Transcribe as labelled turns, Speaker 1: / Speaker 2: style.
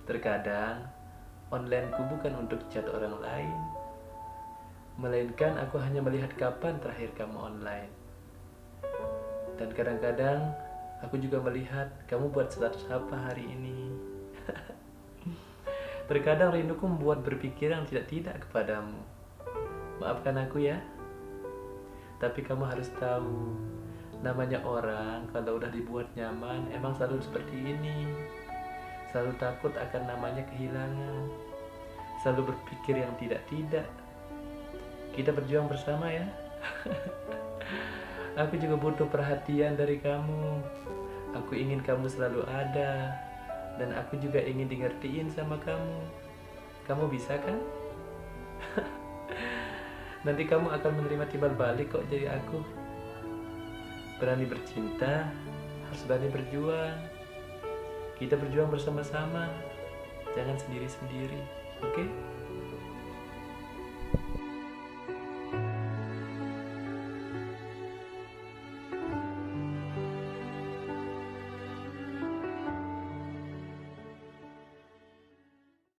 Speaker 1: Terkadang, onlineku bukan untuk chat orang lain, melainkan aku hanya melihat kapan terakhir kamu online. Dan kadang-kadang, aku juga melihat kamu buat status apa hari ini. Terkadang rinduku membuat berpikir yang tidak-tidak kepadamu. Maafkan aku ya, tapi kamu harus tahu, namanya orang kalau udah dibuat nyaman emang selalu seperti ini. Selalu takut akan namanya kehilangan, selalu berpikir yang tidak-tidak. Kita berjuang bersama ya. Aku juga butuh perhatian dari kamu. Aku ingin kamu selalu ada, dan aku juga ingin di ngertiin sama kamu. Kamu bisa kan? Nanti kamu akan menerima timbal balik kok jadi aku. Berani bercinta, harus berani berjuang. Kita berjuang bersama-sama, jangan sendiri-sendiri, oke?